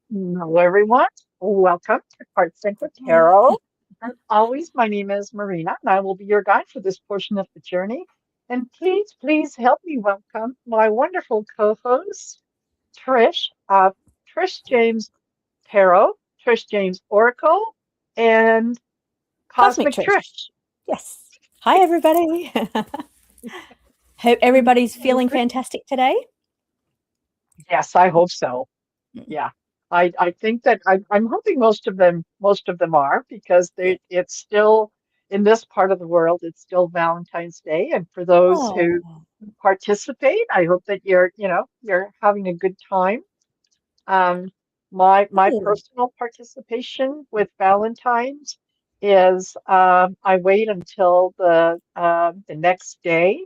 Hello, everyone. Welcome to Heart Sync Tarot. As always, my name is Marina, and I will be your guide for this portion of the journey. And please help me welcome my wonderful co-host, Trish, Trish James Tarot, Trish James Oracle, and Cosmic Cosmic Trish. Trish. Yes. Hi, everybody. Hope everybody's feeling fantastic today. Yes, I hope so. Yeah. I think that I'm hoping most of them are because Yeah. it's still in this part of the world, it's still Valentine's Day. And for those who Oh, participate, I hope that you're having a good time. Um, my good. personal participation with Valentine's is I wait until the next day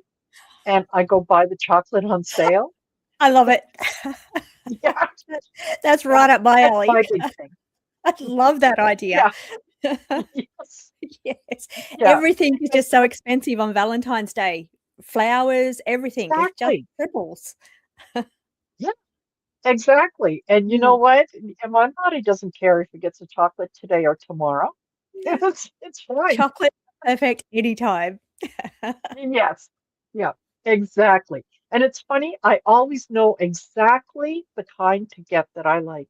and I go buy the chocolate on sale. I love it. Yeah, That's that, right up my that's alley. my big thing. I love that idea. Yeah. Yes, Yes. yeah, Everything is and just so expensive on Valentine's Day. Flowers, everything. It just exactly. triples. Yeah, exactly. And you know Mm. what? And my body doesn't care if it gets a chocolate today or tomorrow. It's fine. Chocolate, perfect anytime. Yes. Yeah, exactly. And it's funny, I always know exactly the kind to get that I like.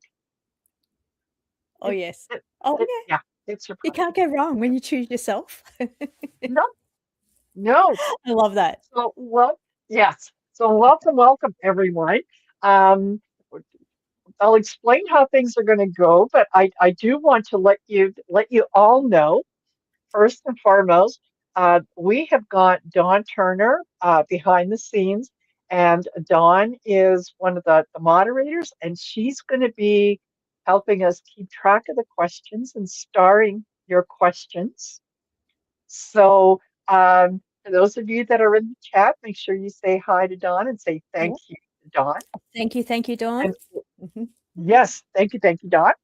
Oh, It, yes. it, Oh, it yeah. yeah, it's You can't surprising. go wrong when you choose yourself. No, no. I love that. So, yes. So welcome everyone. Um, I'll explain how things are going to go, but I do want to let you all know first and foremost, we have got Dawn Turner behind the scenes, and Dawn is one of the moderators, and she's going to be helping us keep track of the questions and starring your questions. So, for those of you that are in the chat, make sure you say hi to Dawn and say thank Yeah. you to Dawn. Thank you, Dawn. And Mhm. yes, thank you, Dot.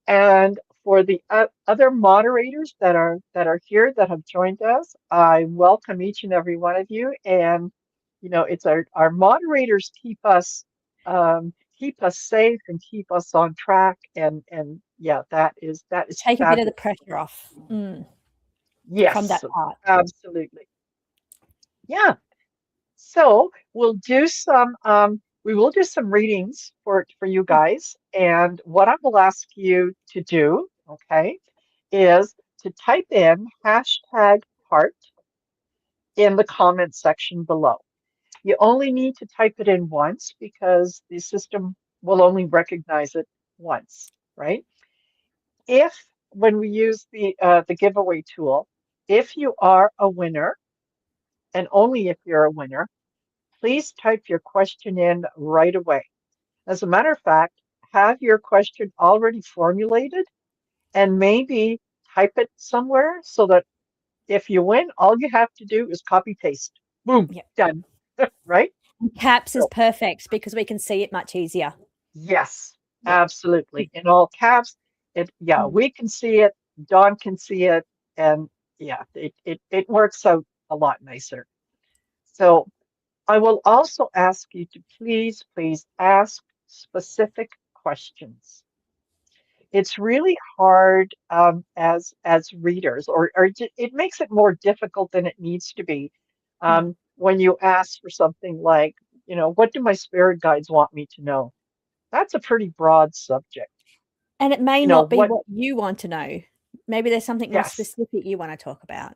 And for the other moderators that are here that have joined us, I welcome each and every one of you. And it's our moderators keep us safe and keep us on track. And yeah, that is Take a bit of the fabulous. pressure off, from that Yes, part. absolutely. Yeah. So we will do some readings for you Mm. guys. And what I will ask you to do, okay, is to type in #heart in the comment section below. You only need to type it in once because the system will only recognize it once, right? If when we use the giveaway tool, if you are a winner, and only if you're a winner, please type your question in right away. As a matter of fact, have your question already formulated and maybe type it somewhere so that if you win, all you have to do is copy paste. Boom, Yeah. done. Right? And caps is So, perfect because we can see it much easier. yes, Yeah. absolutely. In all caps, yeah, Mm. we can see it, Dawn can see it, and yeah, it works out a lot nicer. So I will also ask you to please ask specific questions. It's really hard as readers, it makes it more difficult than it needs to be Mm. when you ask for something like, what do my spirit guides want me to know? That's a pretty broad subject. And it may You know not be what? what you want to know. Maybe there's something more Yes, specific you wanna talk about.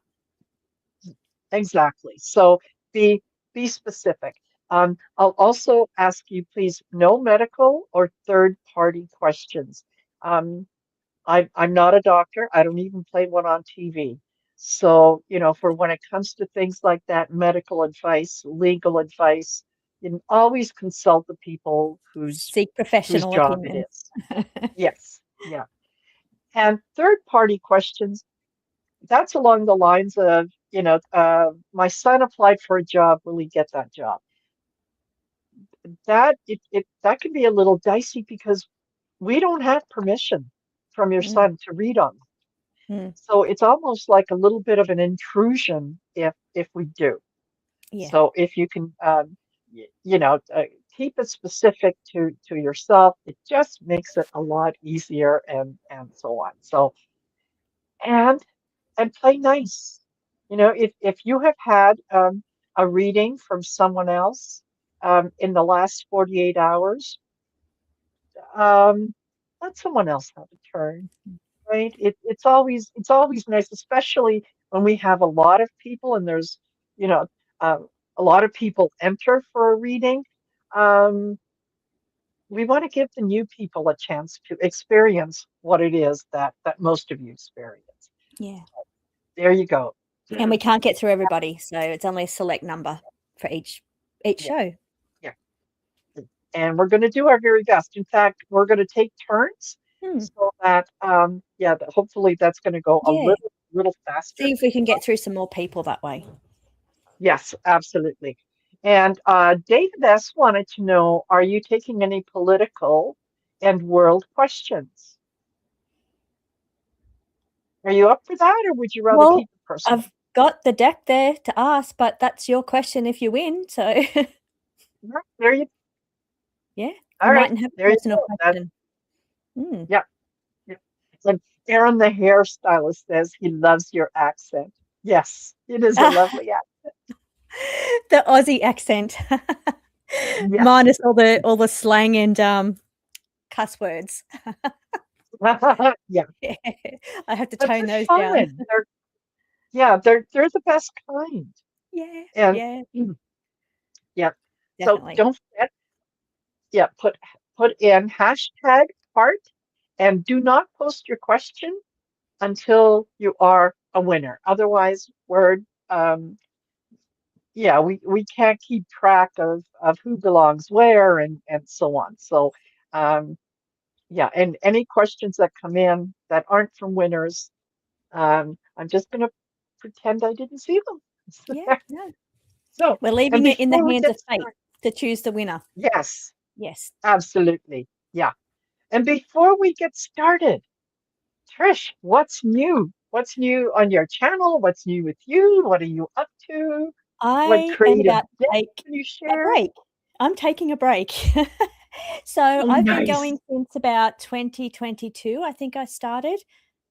exactly. So be be specific. I'll also ask you, please, no medical or third party questions. Um, I'm not a doctor. I don't even play one on TV. So, for when it comes to things like that, medical advice, legal advice, you can always consult the people Seek whose professional job it opinion. is. Yes, yeah. And third party questions, that's along the lines of, my son applied for a job, will he get that job? That can be a little dicey because we don't have permission from your Mm, son to read on. mm, So it's almost like a little bit of an intrusion if we do. yeah. So if you can, keep it specific to yourself. It just makes it a lot easier and so on. So and and play nice. You know, if you have had a reading from someone else in the last 48 hours, um, let someone else have a turn, right? It's always nice, especially when we have a lot of people and there's, you know, a lot of people enter for a reading. Um, we want to give the new people a chance to experience what it is that most of you experience. Yeah. There you go. And we can't get through everybody, so it's only a select number for each Yeah, show. yeah. And we're going to do our very best. In fact, we're going to take turns Hmm. so that yeah, hopefully that's going to go a Yeah. little faster. See if we can get through some more people that way. Yes, absolutely. And David S. wanted to know, are you taking any political and world questions? Are you up for that, or would you rather Well, keep it personal? I've got the deck there to ask, but that's your question if you win. So Yeah, there you yeah, all you right. mightn't have a There you personal go. That question. Mm. yeah, yeah. And Aaron, the hairstylist, says he loves your accent. Yes, it is a lovely accent. The Aussie accent, Yes. minus all the slang and cuss words. Yeah, Yeah, I have to but tone they're those down. fun. They're the best kind. Yeah, And yeah, yeah, so definitely. don't forget, yeah, put in hashtag heart and do not post your question until you are a winner. Otherwise, um yeah, we can't keep track of who belongs where and so on. So yeah, and any questions that come in that aren't from winners, I'm just gonna pretend I didn't see them. Yeah, no. So, We're and leaving it in the before we hands get of fate started, to choose the winner. yes, Yes. absolutely. Yeah. And before we get started, Trish, what's new? What's new on your channel? What's new with you? What are you up to? What I am creative about to gift take can you a share? break. I'm taking a break. So Oh, I've been nice. going since about 2022. I think I started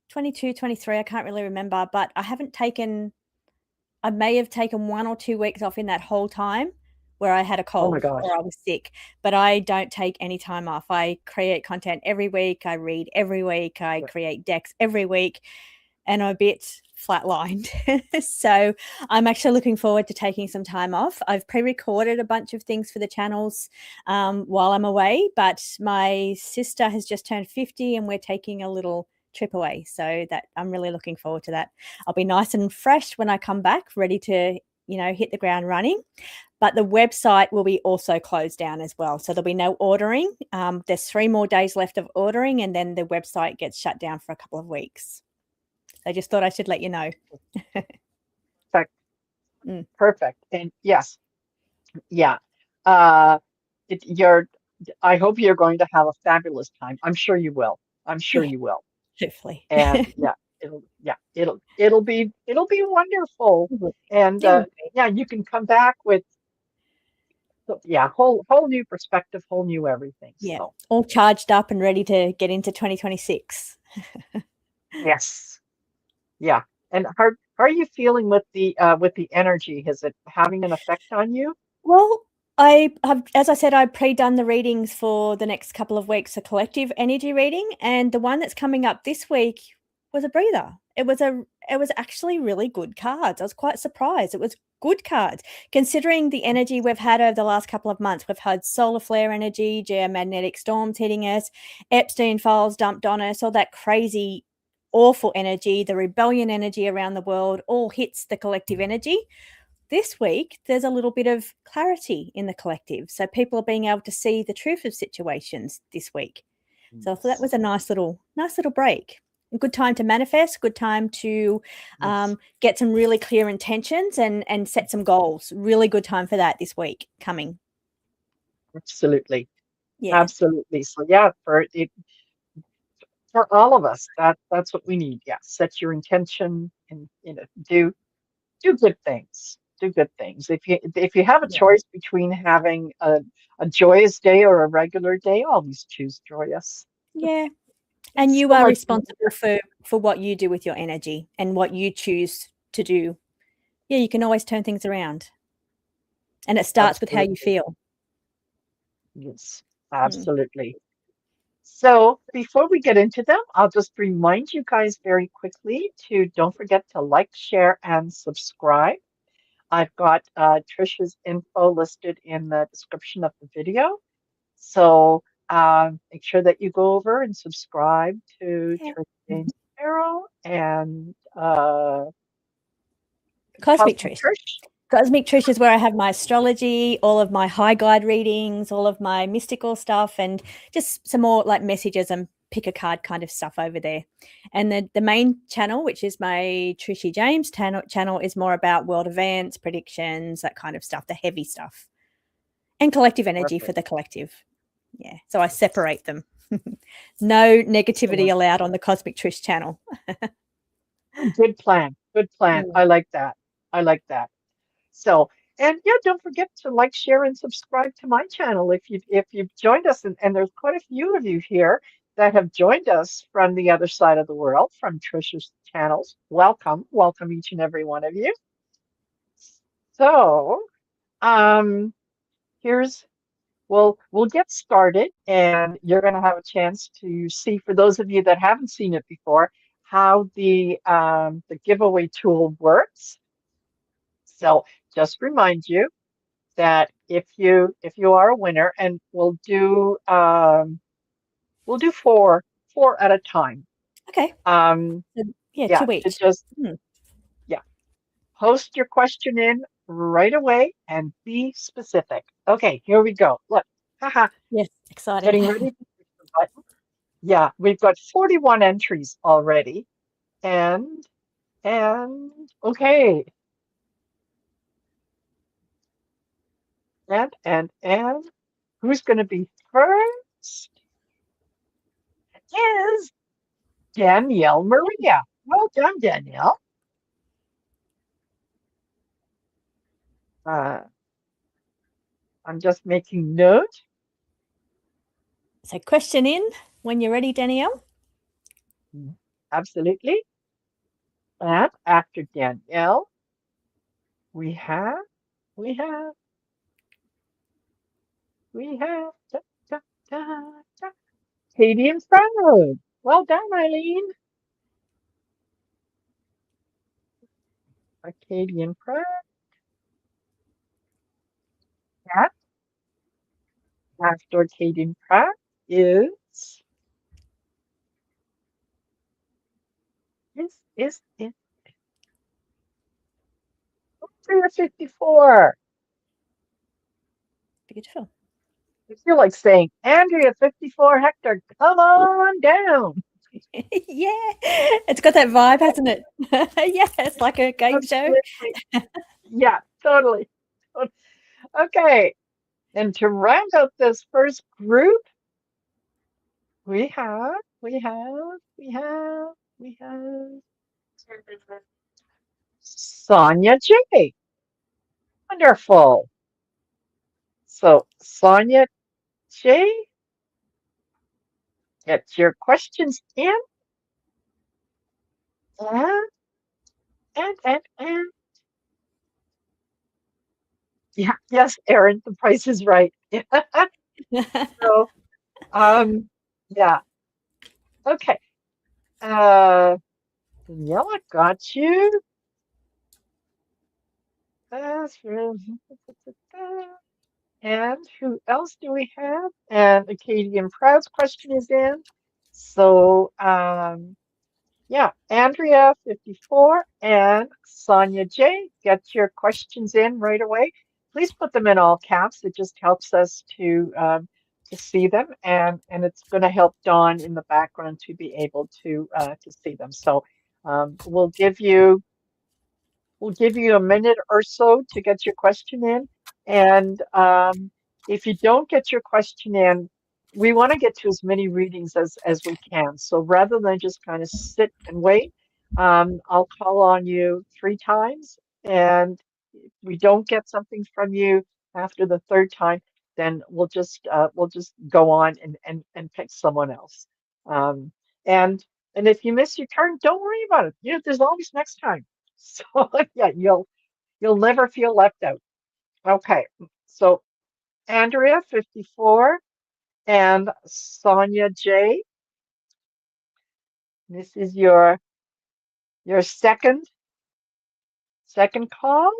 22, 23. I can't really remember, but I may have taken 1 or 2 weeks off in that whole time where I had a Oh my cold gosh. or I was sick, but I don't take any time off. I create content every week. I read every week. I Good. create decks every week, and I'm a bit flatlined. So I'm actually looking forward to taking some time off. I've pre-recorded a bunch of things for the channels while I'm away, but my sister has just turned 50 and we're taking a little trip away. So that I'm really looking forward to that. I'll be nice and fresh when I come back, ready to, hit the ground running. But the website will be also closed down as well. So there'll be no ordering. There's 3 more days left of ordering, and then the website gets shut down for a couple of weeks. I just thought I should let you know. Perfect. Mm. Perfect. And yes, yeah. Uh, you're, I hope you're going to have a fabulous time. I'm sure you will. I'm sure Yeah, you will. hopefully. And it'll be wonderful. It will And be. It will be. yeah, you can come back with yeah, whole new perspective, whole new everything. Yeah, So all charged up and ready to get into 2026. yes, yeah. And how are you feeling with the energy? Is it having an effect on you? Well, I have, as I said, I pre-done the readings for the next couple of weeks, a collective energy reading, and the one that's coming up this week was a breather. It was actually really good cards. I was quite surprised. It was good cards considering the energy we've had over the last couple of months. We've had solar flare energy, geomagnetic storms hitting us, Epstein files dumped on us, all that crazy, awful energy, the rebellion energy around the world all hits the collective energy. This week, there's a little bit of clarity in the collective. So people are being able to see the truth of situations this week. So I thought that Yes. was a nice little break. A good time to manifest, good time to Yes. get some really clear intentions and set some goals. Really good time for that this week coming. Absolutely. Yeah, Absolutely. So yeah, for all of us, that's what we need. Yeah. Set your intention and do good things. do good things. If you have a Yeah. choice between having a joyous day or a regular day, always choose joyous. Yeah. And It's you so are much responsible for what you do with your energy and what you choose to do. Yeah, you can always turn things around. And it starts with how you absolutely. feel. Yes, Mm. absolutely. So before we get into them, I'll just remind you guys very quickly to don't forget to like, share, and subscribe. I've got Trisha's info listed in the description of the video. So make sure that you go over and subscribe to Yeah. Trish James Sparrow and Cosmic Cosmic Trish. Trish. Cosmic Trish is where I have my astrology, all of my high guide readings, all of my mystical stuff, and just some more like messages and pick a card kind of stuff over there. And the main channel, which is my Trishy James channel, is more about world events, predictions, that kind of stuff, the heavy stuff, and collective energy for Perfect. the collective. Yeah. So I separate them. No negativity Excellent. allowed on the Cosmic Trish channel. Good plan. Good plan. Mm. I like that. I like that. So, and yeah, don't forget to like, share, and subscribe to my channel if you've joined us, and there's quite a few of you here that have joined us from the other side of the world, from Trisha's channels. Welcome, welcome each and every one of you. So, um, here's we'll get started, and you're going to have a chance to see, for those of you that haven't seen it before, how the giveaway tool works. So, just remind you that if you are a winner, and we'll do four at a time. Okay. Um, So, yeah, yeah, 2 to each. just Hmm. yeah, post your question in right away and be specific. Okay, here we go. Look, haha, Yes, exciting. getting ready to push the button. Yeah, we've got 41 entries already, and and okay, and who's going to be first is Danielle Maria. Well done, Danielle. Uh, I'm just making note. So question in when you're ready, Danielle. Absolutely. And after Danielle, we have, we have, we have da, da, da, da, Katie and Froud. Well done, Eileen. Katie and Froud. And after Katie and Froud is 354. Beautiful. I feel like saying, Andrea 54 Hector, come on down. Yeah, it's got that vibe, hasn't it? Yeah, it's like a game show. Absolutely. Yeah, totally. Okay. And to round out this first group, we have, we have, we have, we have Sonia J. Wonderful. So, Sonia J, get your questions in. And, and. Yeah, yes, Erin, the price is right. So, yeah. Okay. Daniela got you. And who else do we have? And Acadian Proud's question is in. So, yeah, Andrea 54 and Sonia J, get your questions in right away. Please put them in all caps. It just helps us to see them, and it's going to help Dawn in the background to be able to see them. So we'll give you a minute or so to get your question in. And if you don't get your question in, we want to get to as many readings as we can. So rather than just kind of sit and wait, I'll call on you 3 times. And if we don't get something from you after the third time, then we'll just go on and pick someone else. Um, and and if you miss your turn, don't worry about it. You know, there's always next time. So yeah, you'll never feel left out. Okay, so Andrea, 54, and Sonia J. This is your second call.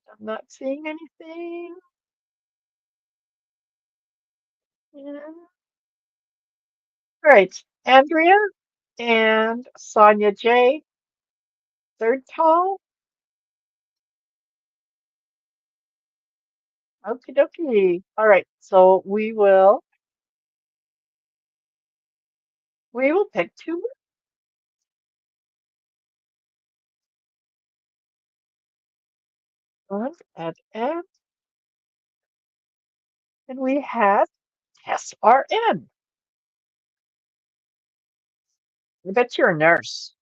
I'm not seeing anything. Yeah. All right, Andrea and Sonia J. Third call. Okie dokie. All right, so we will pick two. And we have SRN. I bet you're a nurse.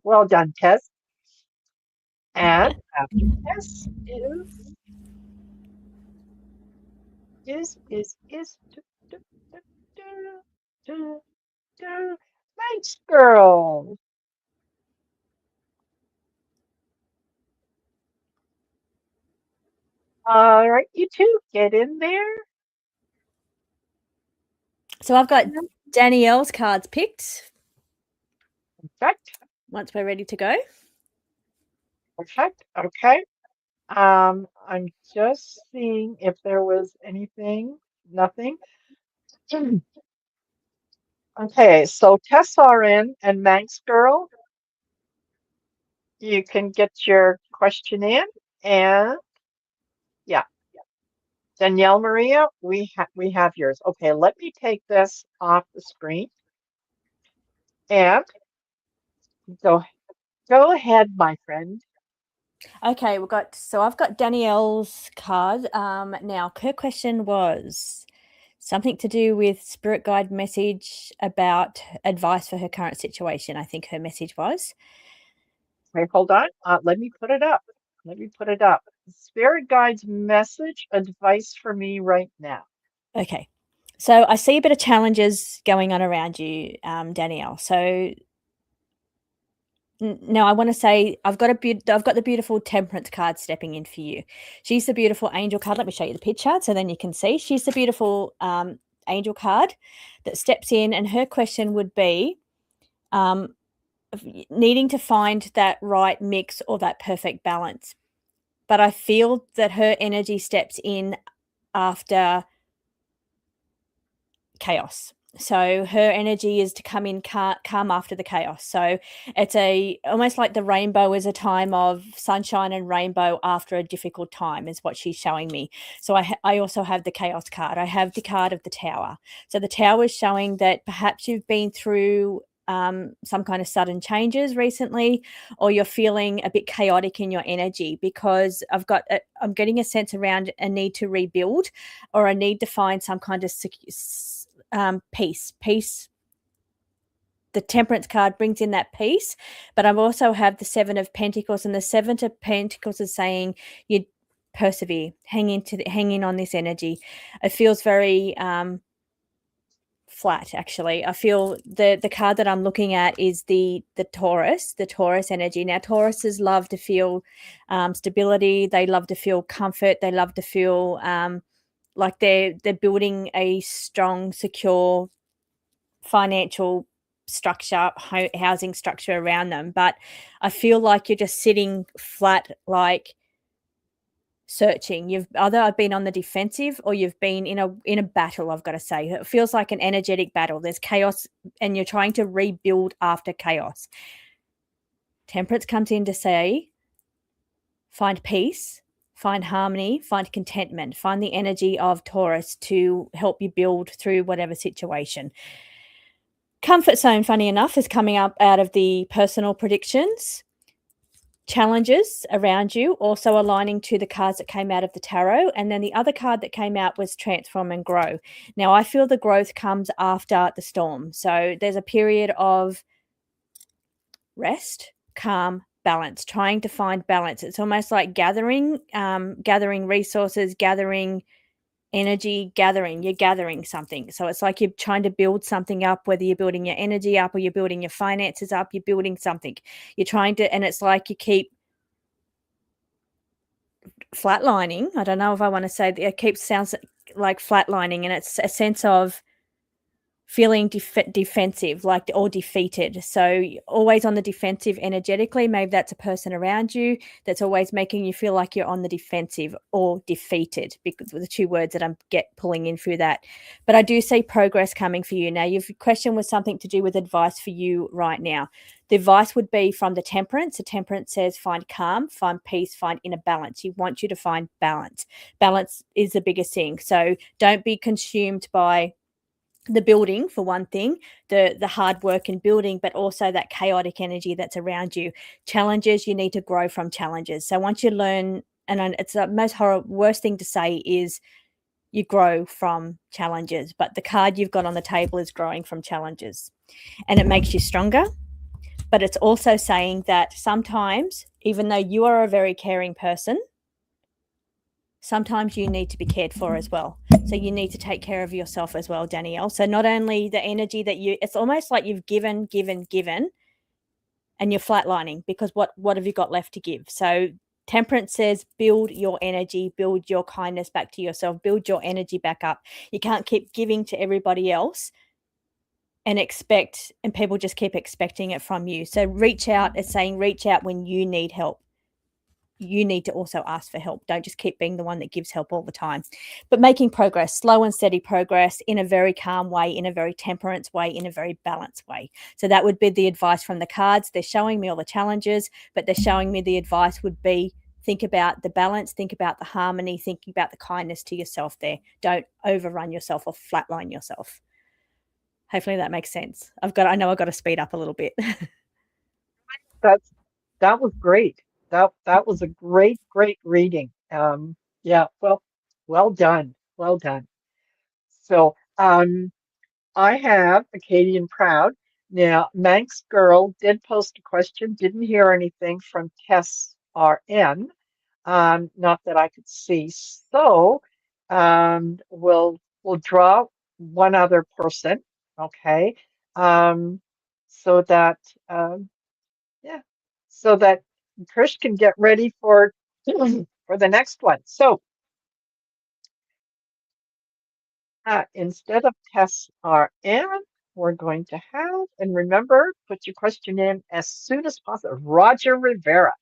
Well done, Tess. And after Tess is do, do, do, Thanks, girl. All right, you two, get in there. So I've got Danielle's cards picked Perfect. once we're ready to go. Perfect. Okay. I'm just seeing if there was anything. Nothing. Okay, so Tess RN and Manx Girl, you can get your question in. And yeah, Danielle Maria, we have yours. Okay, let me take this off the screen and go go ahead, my friend. Okay, I've got Danielle's card. Now her question was something to do with spirit guide message about advice for her current situation. I think her message was. Wait, hold on. Let me put it up. Let me put it up. Spirit guide's message, advice for me right now. Okay. So I see a bit of challenges going on around you, Danielle. So now I want to say I've got the beautiful Temperance card stepping in for you. She's the beautiful angel card. Let me show you the picture so then you can see. She's the beautiful angel card that steps in, and her question would be needing to find that right mix or that perfect balance. But I feel that her energy steps in after chaos. So her energy is to come in calm after the chaos. So it's almost like the rainbow is a time of sunshine and rainbow after a difficult time is what she's showing me. So I also have the chaos card. I have the card of the tower. So the tower is showing that perhaps you've been through some kind of sudden changes recently, or you're feeling a bit chaotic in your energy because I'm getting a sense around a need to rebuild or a need to find some kind of peace. The Temperance card brings in that peace, but I also have the Seven of Pentacles, and the Seven of Pentacles is saying you persevere, hang in on this energy. It feels very flat, actually. I feel the card that I'm looking at is the Taurus energy. Now Tauruses love to feel stability, they love to feel comfort, they love to feel like they're building a strong, secure financial structure, housing structure around them. But I feel like you're just sitting flat, like searching. You've either been on the defensive or you've been in a battle. I've got to say, it feels like an energetic battle. There's chaos, and you're trying to rebuild after chaos. Temperance comes in to say, find peace, find harmony, find contentment, find the energy of Taurus to help you build through whatever situation. Comfort zone, funny enough, is coming up out of the personal predictions. Challenges around you, also aligning to the cards that came out of the tarot. And then the other card that came out was transform and grow. Now, I feel the growth comes after the storm. So there's a period of rest, calm, balance, trying to find balance. It's almost like gathering resources, gathering energy, you're gathering something. So it's like you're trying to build something up, whether you're building your energy up or you're building your finances up, you're building something. You're trying to, and it's like you keep flatlining. I don't know if I want to say that it keeps sounds like flatlining, and it's a sense of feeling defensive, like, or defeated. So always on the defensive energetically. Maybe that's a person around you that's always making you feel like you're on the defensive or defeated, because the two words that I'm pulling in through that. But I do see progress coming for you. Now, your question was something to do with advice for you right now. The advice would be from the Temperance. The Temperance says find calm, find peace, find inner balance. You want you to find balance. Balance is the biggest thing. So don't be consumed by the building, for one thing, the hard work in building, but also that chaotic energy that's around you. Challenges, you need to grow from challenges. So once you learn, and it's the most worst thing to say is you grow from challenges, but the card you've got on the table is growing from challenges, and it makes you stronger. But it's also saying that sometimes, even though you are a very caring person, sometimes you need to be cared for as well. So you need to take care of yourself as well, Danielle. So not only the energy that it's almost like you've given, and you're flatlining, because what have you got left to give? So Temperance says build your energy, build your kindness back to yourself, build your energy back up. You can't keep giving to everybody else and people just keep expecting it from you. So reach out. It's saying reach out when you need help. You need to also ask for help. Don't just keep being the one that gives help all the time. But making progress, slow and steady progress, in a very calm way, in a very temperance way, in a very balanced way. So that would be the advice from the cards. They're showing me all the challenges, but they're showing me the advice would be think about the balance, think about the harmony, thinking about the kindness to yourself there. Don't overrun yourself or flatline yourself. Hopefully that makes sense. I know I've got to speed up a little bit. That's that was great. That was a great reading. Yeah, well done. Well done. So, I have Acadian Proud. Now, Manx Girl did post a question, didn't hear anything from Tess RN, not that I could see. So, we'll draw one other person, okay? Um, so that yeah, so that Krish can get ready for for the next one. So, instead of Tess RN, we're going to have, and remember, put your question in as soon as possible. Roger Rivera.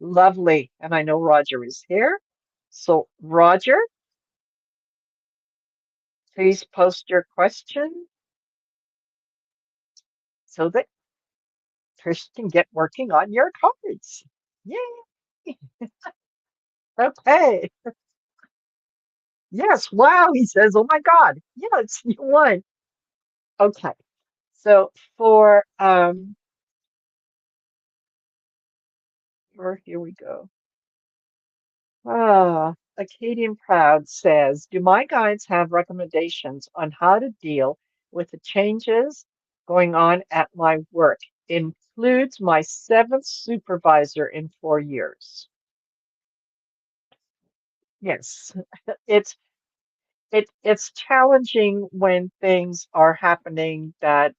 Lovely. And I know Roger is here. So, Roger, please post your question so that Trish can get working on your cards. Yay. Okay. Yes. Wow. He says, oh my God. Yes, you won. Okay. So here we go. Acadian Proud says, do my guides have recommendations on how to deal with the changes going on at my work? Includes my seventh supervisor in 4 years. Yes, it's it's challenging when things are happening that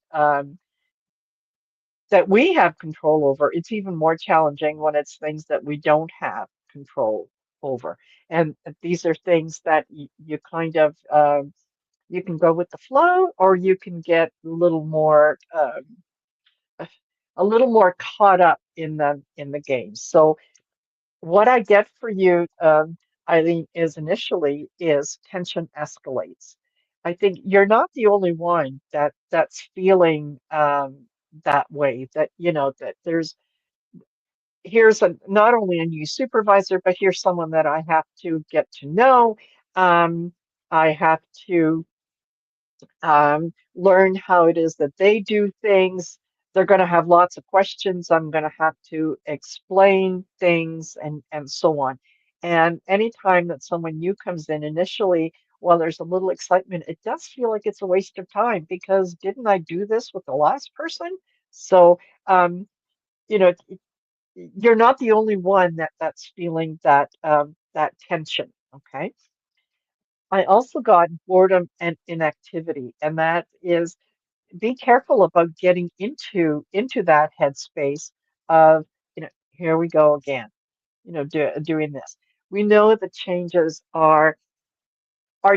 we have control over. It's even more challenging when it's things that we don't have control over. And these are things that you kind of you can go with the flow, or you can get a little more caught up in the game. So what I get for you, Eileen, is initially is tension escalates. I think you're not the only one that's feeling that way. That that here's not only a new supervisor, but here's someone that I have to get to know. I have to learn how it is that they do things. They're going to have lots of questions. I'm going to have to explain things and so on. And anytime that someone new comes in, initially, while there's a little excitement, it does feel like it's a waste of time because didn't I do this with the last person? So, um, you know, you're not the only one that's feeling that tension. Okay. I also got boredom and inactivity, and that is be careful about getting into that headspace of, here we go again, doing this. We know the changes are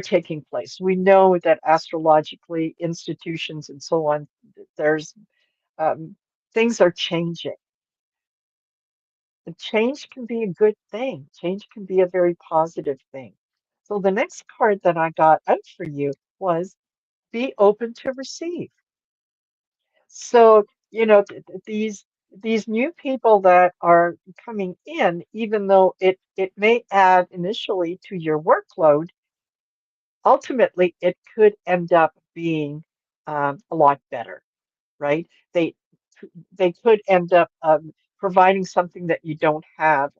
taking place. We know that astrologically, institutions and so on, there's um, things are changing. And change can be a good thing. Change can be a very positive thing. So the next card that I got out for you was be open to receive. So, these new people that are coming in, even though it may add initially to your workload, ultimately it could end up being a lot better, right? They they could end up providing something that you don't have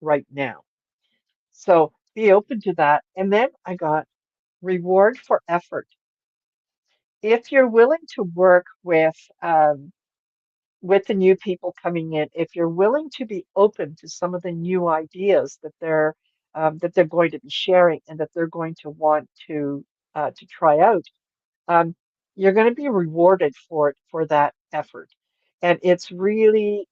right now. So be open to that. And then I got reward for effort. If you're willing to work with the new people coming in, if you're willing to be open to some of the new ideas that they're going to be sharing and that they're going to want to try out, um, you're going to be rewarded for that effort. And it's really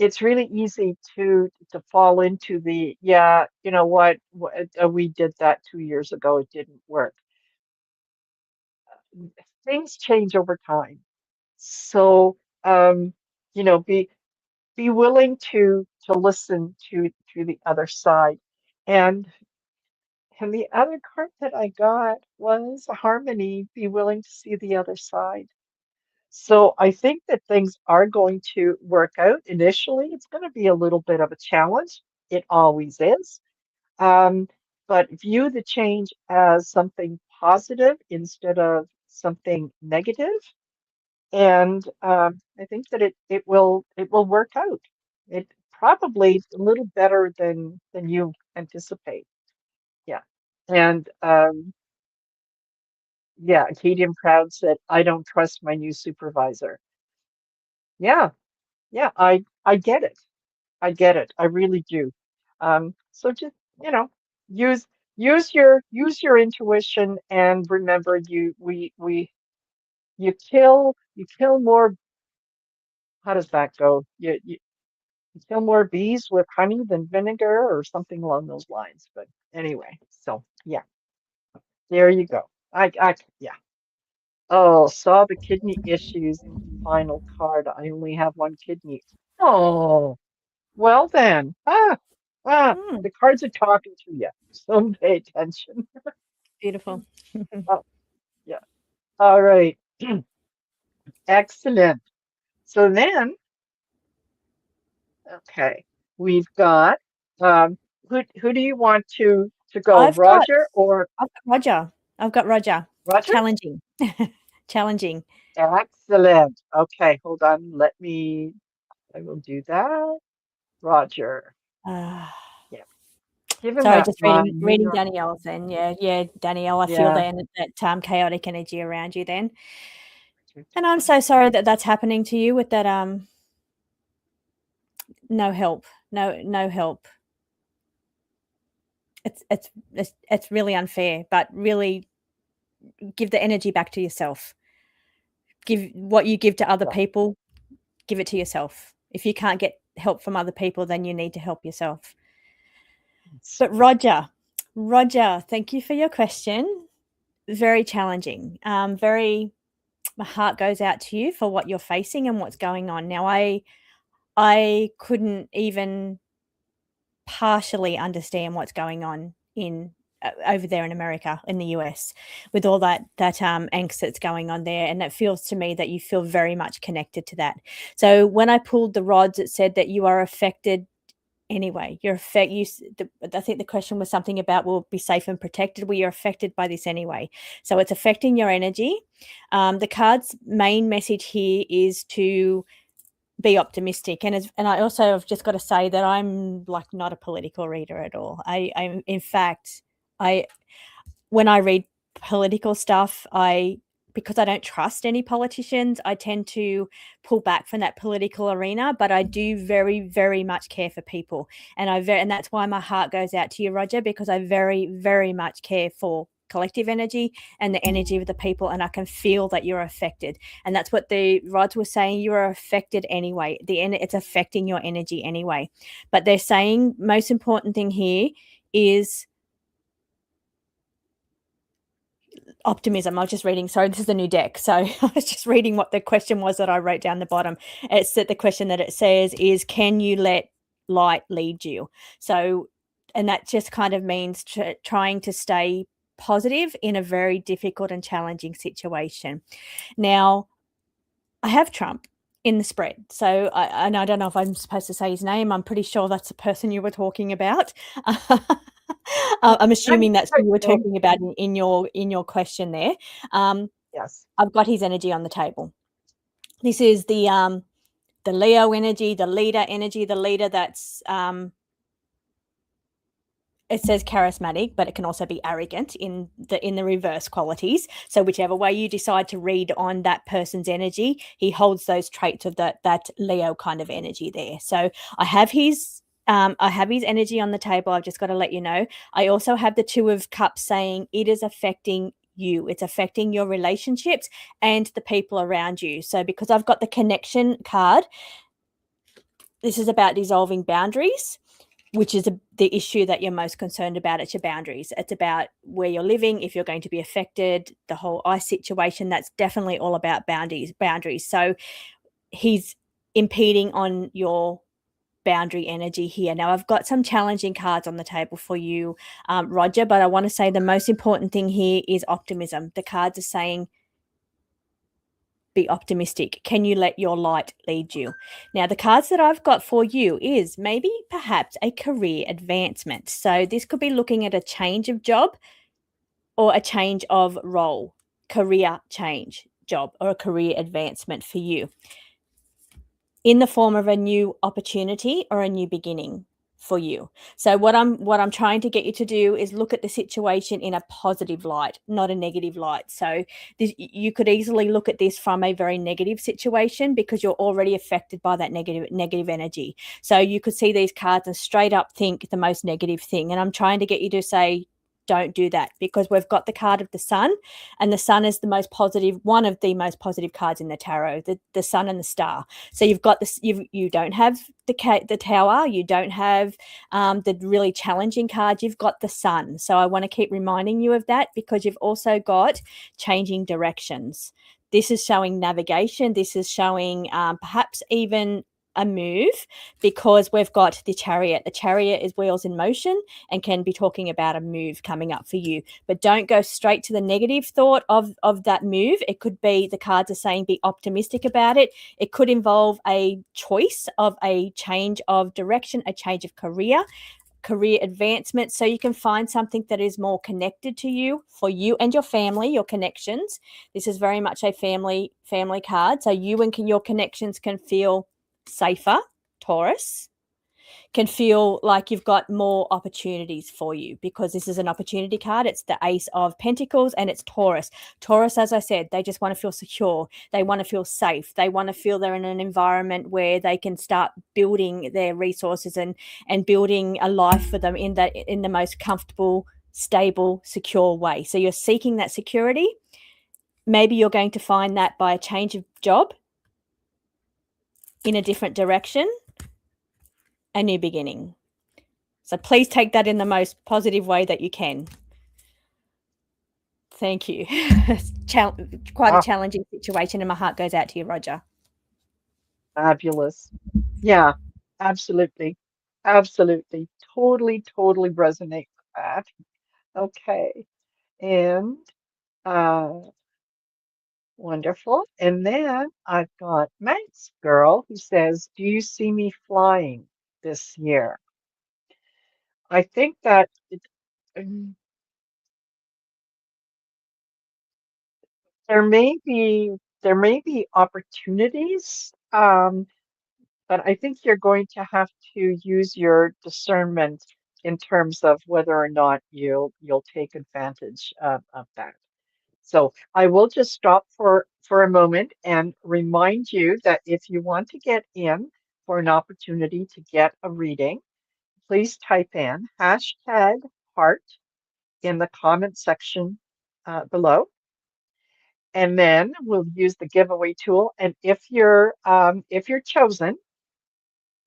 easy to fall into the, yeah, you know what, we did that 2 years ago, it didn't work. Things change over time. So, um, be willing to listen to the other side. And and the other card that I got was harmony, be willing to see the other side. So I think that things are going to work out. Initially, it's going to be a little bit of a challenge. It always is. Um, but view the change as something positive instead of something negative. And I think that it will work out. It probably a little better than you anticipate. Yeah. And yeah, Acadian Proud said, I don't trust my new supervisor. Yeah, yeah, I get it. I get it. I really do. So just, you know, use use your intuition and remember you kill more. How does that go? You kill more bees with honey than vinegar or something along those lines. But anyway, so yeah, there you go. Yeah. Oh, saw the kidney issues in the final card. I only have one kidney. Oh, well then. Mm, The cards are talking to you. So pay attention. beautiful. Oh, yeah. All right. Excellent. So then, okay, we've got who do you want to go? I've got Roger or I've got Roger. I've got Roger. Roger? Challenging. Challenging. Excellent. Okay, hold on. I will do that. Roger. Ah. Yeah. Given Sorry, that just reading line, reading Danielle's then. Yeah, yeah, Danielle, I feel yeah. that chaotic energy around you then. And I'm so sorry that that's happening to you with that no help. No help. It's really unfair, but really give the energy back to yourself. Give what you give to other Yeah. people, give it to yourself. If you can't get help from other people, then you need to help yourself. But Roger, thank you for your question. Very challenging. Very my heart goes out to you for what you're facing and what's going on. Now I couldn't even partially understand what's going on in over there in America, in the US, with all that angst that's going on there, and it feels to me that you feel very much connected to that. So when I pulled the rods, it said that you are affected anyway. I think the question was something about will be safe and protected. Well, you're affected by this anyway, so it's affecting your energy. The card's main message here is to be optimistic, and I also have just got to say that I'm like not a political reader at all. I'm in fact I when I read political stuff, I because I don't trust any politicians, I tend to pull back from that political arena, but I do very, very much care for people. And that's why my heart goes out to you, Roger, because I very, very much care for collective energy and the energy of the people, and I can feel that you're affected. And that's what the rods were saying, you are affected anyway. It's affecting your energy anyway. But they're saying most important thing here is optimism. I was just reading, sorry, this is a new deck. So I was just reading what the question was that I wrote down the bottom. It's that the question that it says is, can you let light lead you? So, and that just kind of means trying to stay positive in a very difficult and challenging situation. Now, I have Trump in the spread. So, and I don't know if I'm supposed to say his name. I'm pretty sure that's the person you were talking about. I'm assuming that's who you were talking about in your question there. Yes. I've got his energy on the table. This is the Leo energy, the leader that's it says charismatic, but it can also be arrogant in the reverse qualities. So whichever way you decide to read on that person's energy, he holds those traits of that Leo kind of energy there. So I have his energy on the table. I've just got to let you know. I also have the Two of Cups saying it is affecting you. It's affecting your relationships and the people around you. So because I've got the connection card, this is about dissolving boundaries, which is the issue that you're most concerned about. It's your boundaries. It's about where you're living, if you're going to be affected, the whole ice situation. That's definitely all about boundaries. So he's impeding on your boundary energy here. Now, I've got some challenging cards on the table for you, Roger, but I want to say the most important thing here is optimism. The cards are saying, be optimistic. Can you let your light lead you? Now, the cards that I've got for you is maybe perhaps a career advancement. So this could be looking at a change of job or a change of role, career change, job, or a career advancement for you in the form of a new opportunity or a new beginning for you. So what I'm trying to get you to do is look at the situation in a positive light, not a negative light. So you could easily look at this from a very negative situation because you're already affected by that negative energy. So you could see these cards and straight up think the most negative thing. And I'm trying to get you to say, don't do that, because we've got the card of the sun, and the sun is the most positive, one of the most positive cards in the tarot, the sun and the star. So you've got this, you don't have the tower, you don't have the really challenging card, you've got the sun. So I want to keep reminding you of that, because you've also got changing directions. This is showing navigation. This is showing perhaps even a move, because we've got the Chariot. The Chariot is wheels in motion and can be talking about a move coming up for you. But don't go straight to the negative thought of that move. It could be, the cards are saying, be optimistic about it. It could involve a choice of a change of direction, a change of career advancement, so you can find something that is more connected to you, for you and your family, your connections. This is very much a family card. So you and your connections can feel safer, Taurus, can feel like you've got more opportunities for you, because this is an opportunity card. It's the Ace of Pentacles and it's Taurus. Taurus, as I said, they just want to feel secure. They want to feel safe. They want to feel they're in an environment where they can start building their resources and building a life for them in the most comfortable, stable, secure way. So you're seeking that security. Maybe you're going to find that by a change of job in a different direction, a new beginning. So please take that in the most positive way that you can. Thank you. Quite a challenging situation, and my heart goes out to you, Roger. Fabulous. Yeah, absolutely. Absolutely. Totally resonate with that. Okay. And uh wonderful. And then I've got Max Girl who says, do you see me flying this year? I think that mm, there may be opportunities, but I think you're going to have to use your discernment in terms of whether or not you'll take advantage of that. So I will just stop for a moment and remind you that if you want to get in for an opportunity to get a reading, please type in hashtag heart in the comment section below, and then we'll use the giveaway tool. And if you're chosen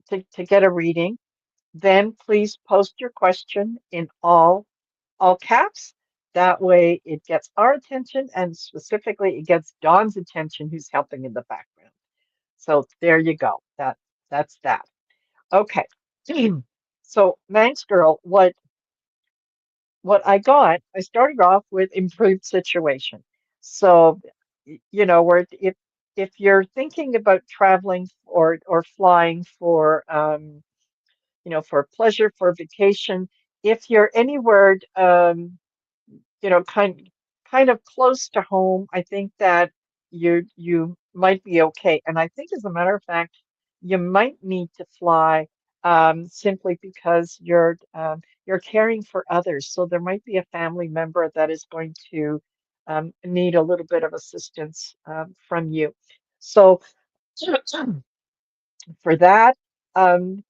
to get a reading, then please post your question in all caps. That way it gets our attention, and specifically it gets Dawn's attention, who's helping in the background. So there you go. That's that. Okay. So Manx Girl, what I got, I started off with improved situation. So, where if you're thinking about traveling or flying for for pleasure, for vacation, if you're anywhere kind of close to home, I think that you might be okay. And I think, as a matter of fact, you might need to fly simply because you're caring for others. So there might be a family member that is going to need a little bit of assistance from you. So for that, um,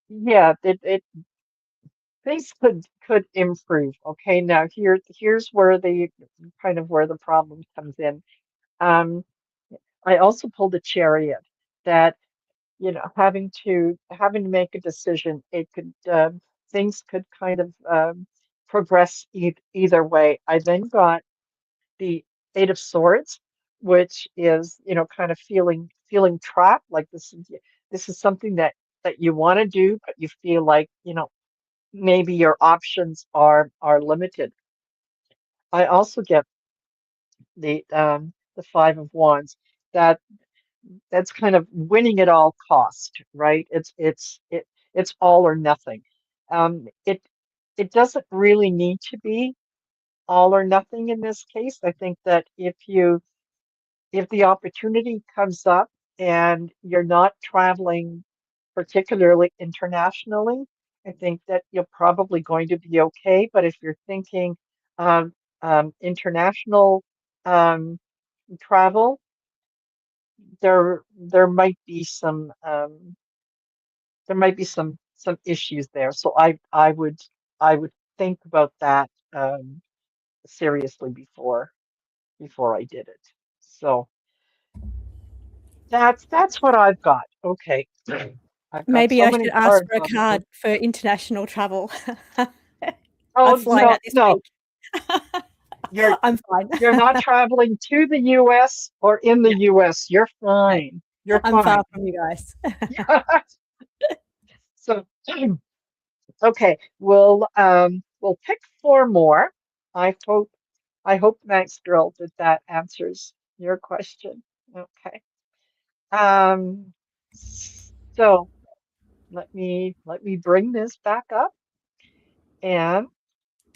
yeah, it things could improve. Okay, now here's where the problem comes in. Um, I also pulled a chariot that, having to make a decision. It could things could kind of progress either way. I then got the Eight of Swords, which is, kind of feeling trapped. Like this is something that you want to do, but you feel like, maybe your options are limited. I also get the Five of Wands. That that's kind of winning at all cost, right? It's all or nothing. It doesn't really need to be all or nothing in this case. I think that if the opportunity comes up and you're not traveling particularly internationally, I think that you're probably going to be okay. But if you're thinking of international um, travel, there might be some issues there. So I would think about that seriously before I did it. So that's what I've got. Okay. I've got Maybe so I many should ask cards for a on this one. card for international travel. Oh, I'm flying no, out this no. week. You're I'm fine. you're not traveling to the US or in the Yeah, US. You're no, fine. You're I'm far fine. from you guys. So, okay, we'll pick four more. I hope Max Girl that answers your question. Okay. Um, so let me bring this back up, and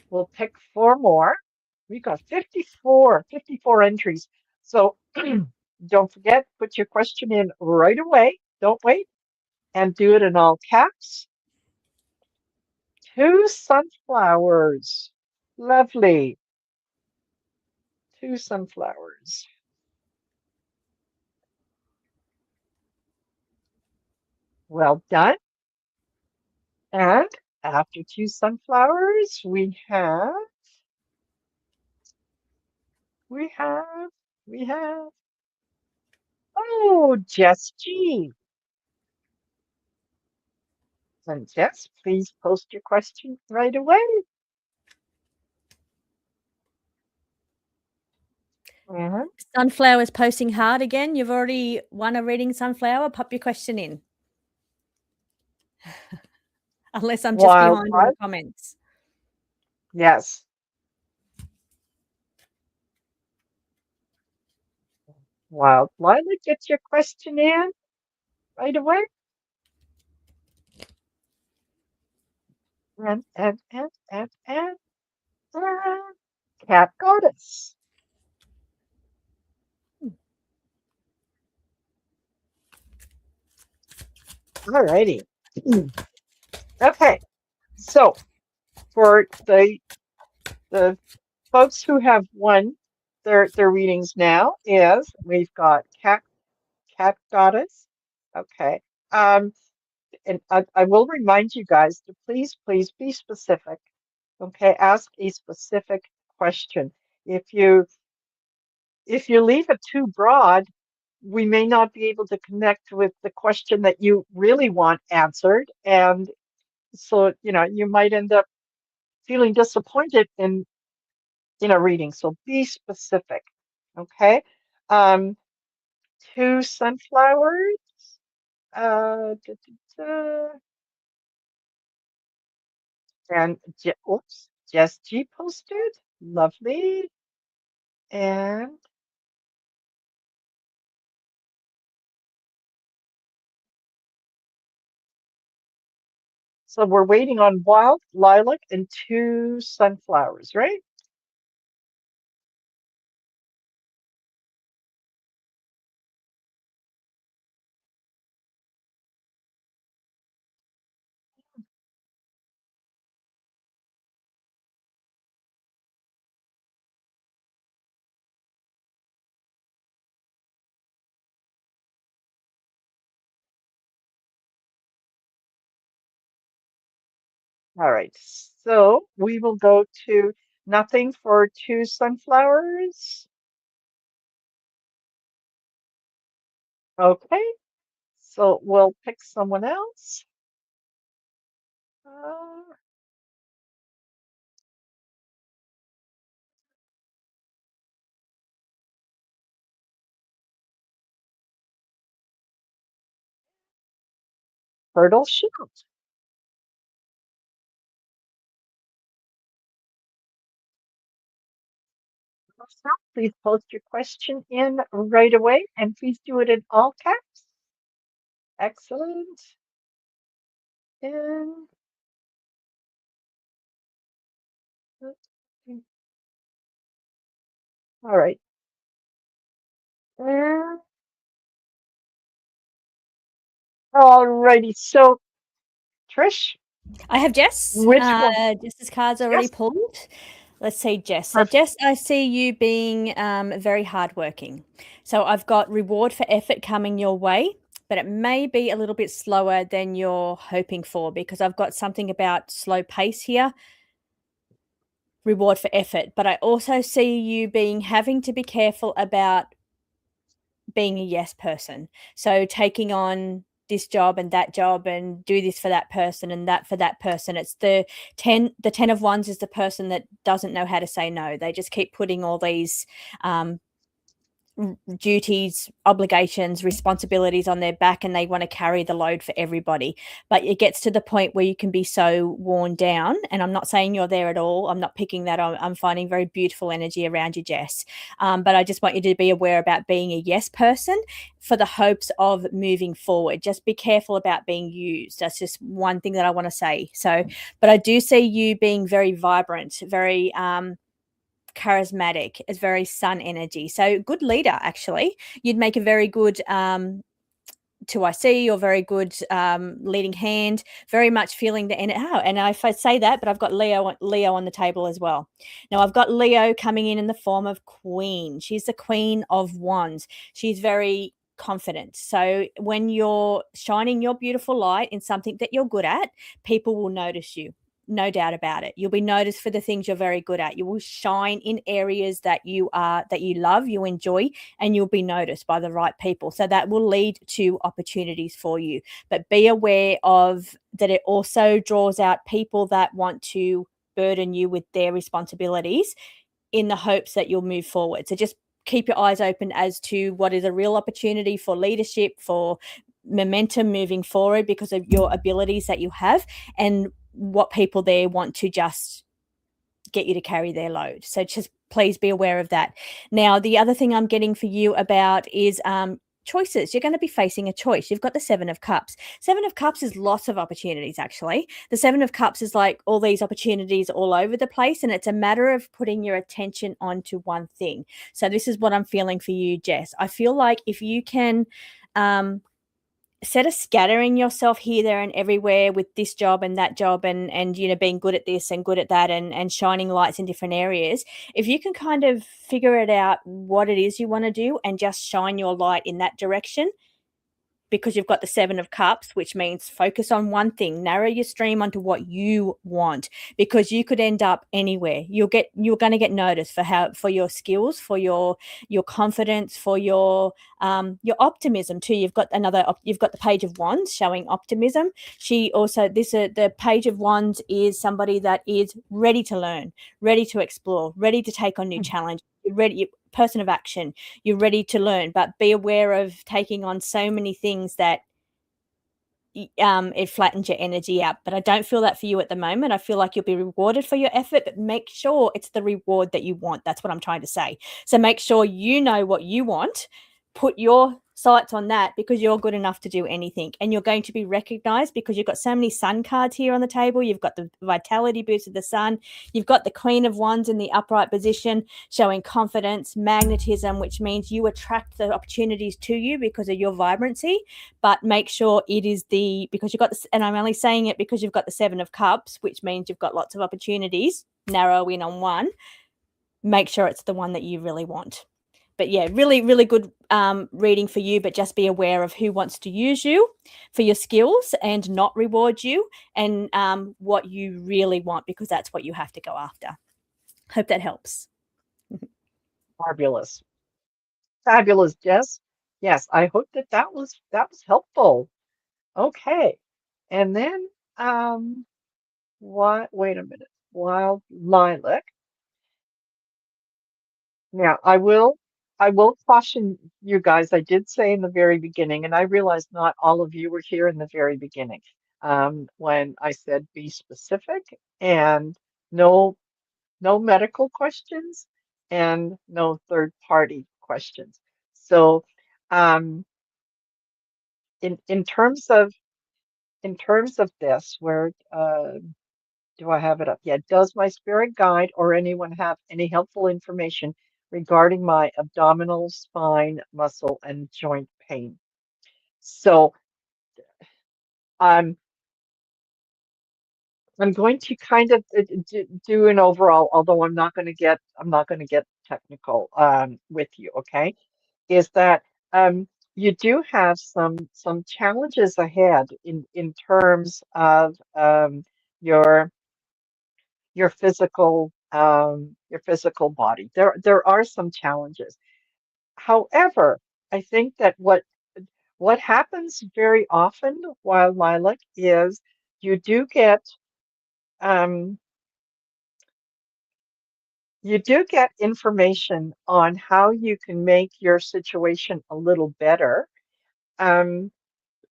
we'll pick four more. We got 54 entries. So don't forget, put your question in right away. Don't wait, and do it in all caps. Two sunflowers. Lovely. Two sunflowers. Well done. And after two sunflowers, we have, we have, oh, Jess G. And Jess, please post your question right away. Mhm. Sunflower's posting hard again. You've already won a reading, Sunflower. Pop your question in. Unless I'm just behind in the Wildlife, comments. yes. Wildlife, get your question in right away. And Cat Goddess. All righty. Okay, so for the The folks who have won their readings now is we've got Cat Goddess. Okay. Um, and I will remind you guys to please be specific. Okay, ask a specific question. If you if you leave it too broad, we may not be able to connect with the question that you really want answered. And so, you might end up feeling disappointed in a reading. So be specific. Okay. Um, two sunflowers. Da, da, da. And oops, Jess G posted. Lovely. And so we're waiting on wild lilac and two sunflowers, right? All right. So we will go to nothing for two sunflowers. Okay. So we'll pick someone else. Uh, Turtle Shield. So please post your question in right away and please do it in all caps. Excellent. And all right. And all righty. So Trish, I have Jess. which one? Jess's card's already Yes, pulled. Let's see, Jess. So, perfect. Jess, I see you being very hardworking. So, I've got reward for effort coming your way, but it may be a little bit slower than you're hoping for because I've got something about slow pace here, reward for effort. But I also see you being having to be careful about being a yes person. So taking on this job and that job and do this for that person and that for that person. It's the 10 of wands is the person that doesn't know how to say no. They just keep putting all these duties, obligations, responsibilities on their back and they want to carry the load for everybody. But it gets to the point where you can be so worn down. And I'm not saying you're there at all. I'm not picking that. I'm finding very beautiful energy around you, Jess. But I just want you to be aware about being a yes person for the hopes of moving forward. Just be careful about being used. That's just one thing that I want to say. So, but I do see you being very vibrant, very charismatic. It's very sun energy. So good leader, actually. You'd make a very good 2IC or very good leading hand, very much feeling the energy. Oh, and if I say that, but I've got Leo on the table as well. Now I've got Leo coming in the form of queen. She's the queen of wands. She's very confident. So when you're shining your beautiful light in something that you're good at, people will notice you. No doubt about it. You'll be noticed for the things you're very good at. You will shine in areas that you love, you enjoy, and you'll be noticed by the right people. So that will lead to opportunities for you. But be aware of that it also draws out people that want to burden you with their responsibilities in the hopes that you'll move forward. So just keep your eyes open as to what is a real opportunity for leadership, for momentum moving forward because of your abilities that you have and what people there want to just get you to carry their load. So just please be aware of that. Now, the other thing I'm getting for you about is choices. You're going to be facing a choice. You've got the Seven of Cups. Seven of Cups is lots of opportunities, actually. The Seven of Cups is like all these opportunities all over the place, and it's a matter of putting your attention onto one thing. So this is what I'm feeling for you, Jess. I feel like if you can instead of scattering yourself here, there, and everywhere with this job and that job and being good at this and good at that and shining lights in different areas, if you can kind of figure it out what it is you want to do and just shine your light in that direction, because you've got the 7 of Cups, which means focus on one thing, narrow your stream onto what you want, because you could end up anywhere. You're going to get noticed for your skills, for your confidence, for your optimism too. You've got the Page of Wands showing optimism. The Page of Wands is somebody that is ready to learn, ready to explore, ready to take on new challenges, person of action. You're ready to learn, but be aware of taking on so many things that it flattens your energy out. But I don't feel that for you at the moment. I feel like you'll be rewarded for your effort, but make sure it's the reward that you want. That's what I'm trying to say. So make sure you know what you want. Put your sights on that, because you're good enough to do anything, and you're going to be recognized because you've got so many Sun cards here on the table. You've got the vitality boost of the Sun. You've got the Queen of Wands in the upright position showing confidence, magnetism, which means you attract the opportunities to you because of your vibrancy. But make sure it is because you've got this, and I'm only saying it because you've got the 7 of Cups, which means you've got lots of opportunities. Narrow in on one. Make sure it's the one that you really want. But yeah, really, really good reading for you, but just be aware of who wants to use you for your skills and not reward you, and what you really want, because that's what you have to go after. Hope that helps. Fabulous. Fabulous, Jess. Yes, I hope that was helpful. Okay. And then wait a minute. Wild Lilac. Now, I will caution you guys. I did say in the very beginning, and I realize not all of you were here in the very beginning, when I said be specific and no no medical questions and no third party questions. So, um, in terms of this, where do I have it up? Yeah. Does my spirit guide or anyone have any helpful information regarding my abdominal, spine, muscle, and joint pain? So I'm I'm going to kind of do an overall, although I'm not going to get technical with you. Okay, is that you do have some challenges ahead in terms of your your physical body. There are some challenges. However, I think that what happens very often while lilac is you do get um, you do get information on how you can make your situation a little better. Um,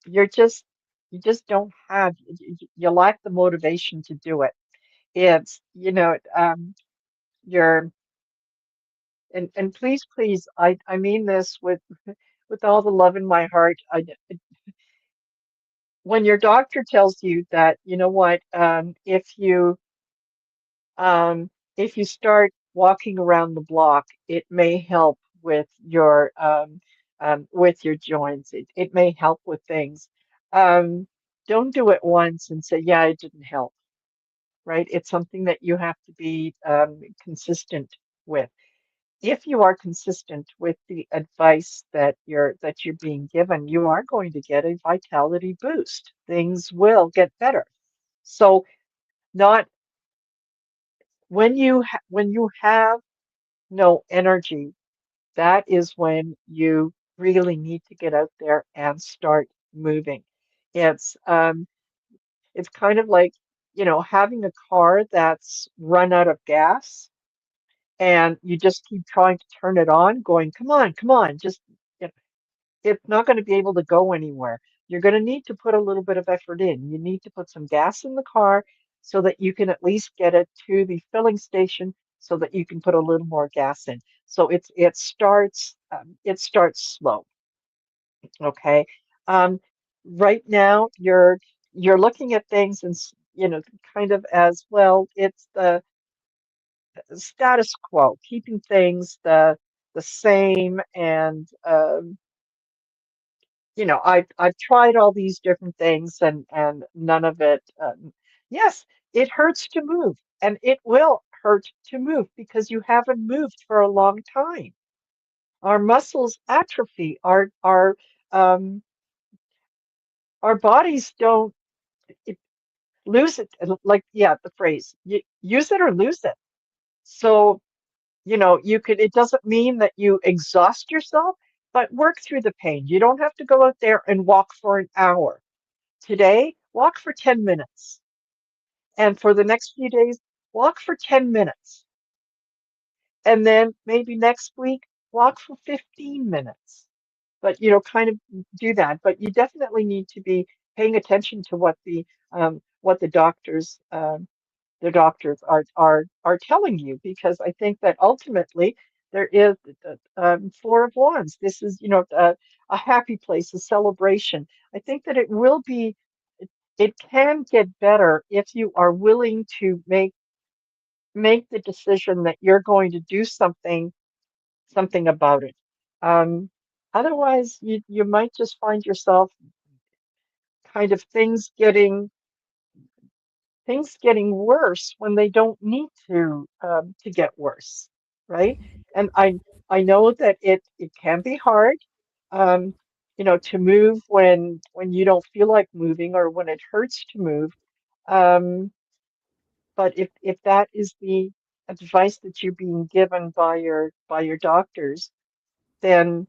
you're just you just don't have you lack the motivation to do it. It's you're and please, I mean this with all the love in my heart. When your doctor tells you that, you know what, if you start walking around the block, it may help with your joints. It may help with things. Um, don't do it once and say, yeah, it didn't help, right? It's something that you have to be consistent with. If you are consistent with the advice that you're being given, you are going to get a vitality boost. Things will get better. So not when you have no energy, that is when you really need to get out there and start moving. It's um it's kind of like, having a car that's run out of gas and you just keep trying to turn it on, going, come on, just it's not going to be able to go anywhere. You're going to need to put a little bit of effort in. You need to put some gas in the car so that you can at least get it to the filling station so that you can put a little more gas in. So it starts slow. Okay. Um, right now you're looking at things and kind of as well. It's the status quo, keeping things the same and I've tried all these different things and none of it. Yes, it hurts to move, and it will hurt to move because you haven't moved for a long time. Our muscles atrophy. Um, our bodies don't it, lose it. Like, yeah, the phrase, use it or lose it. So, you could, it doesn't mean that you exhaust yourself, but work through the pain. You don't have to go out there and walk for an hour. Today, walk for 10 minutes. And for the next few days, walk for 10 minutes. And then maybe next week, walk for 15 minutes. But, kind of do that. But you definitely need to be paying attention to what the doctors are telling you, because I think that ultimately there is the Four of Wands. This is, a happy place, a celebration. I think that it can get better if you are willing to make the decision that you're going to do something about it. Um, Otherwise, you might just find yourself kind of things getting worse when they don't need to get worse, right? And I know that it can be hard, um, to move when you don't feel like moving or when it hurts to move. Um, but if that is the advice that you're being given by your doctors, then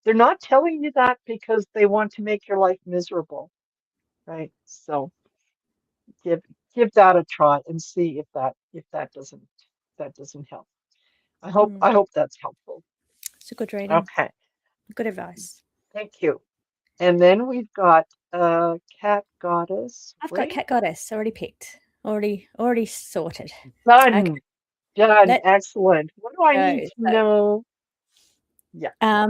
they're not telling you that because they want to make your life miserable, right? So give give that a try and see if that doesn't help. I hope Mm, I hope that's helpful. it's a good reading. Okay, Good advice. thank you. And then we've got Cat Goddess. I've got Great. Cat Goddess already picked. Already sorted. Okay, Done. Done. let's Excellent. What do I go. need to So, know? Yeah.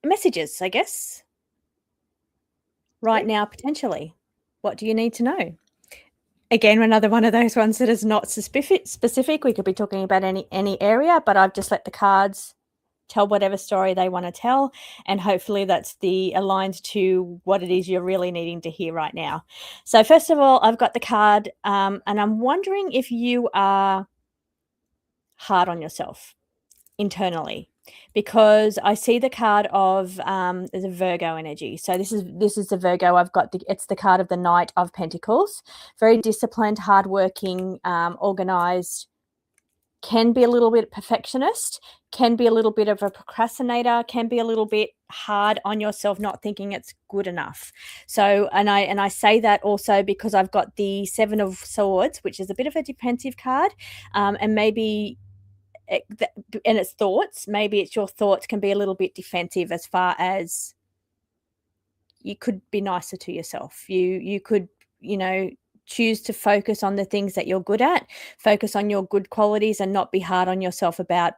messages, I guess. Right Okay. now, potentially. What do you need to know? Again, another one of those ones that is not specific. We could be talking about any area, but I've just let the cards tell whatever story they want to tell, and hopefully that's aligned to what it is you're really needing to hear right now. So first of all, I've got the card, and I'm wondering if you are hard on yourself internally, because I see the card of the Virgo energy. So this is the Virgo. I've got it's the card of the Knight of Pentacles. Very disciplined, hardworking, organized. Can be a little bit perfectionist. Can be a little bit of a procrastinator. Can be a little bit hard on yourself, not thinking it's good enough. So, and I say that also because I've got the Seven of Swords, which is a bit of a defensive card, and maybe and it's thoughts. Maybe it's your thoughts can be a little bit defensive, as far as you could be nicer to yourself. You could, choose to focus on the things that you're good at, focus on your good qualities, and not be hard on yourself about,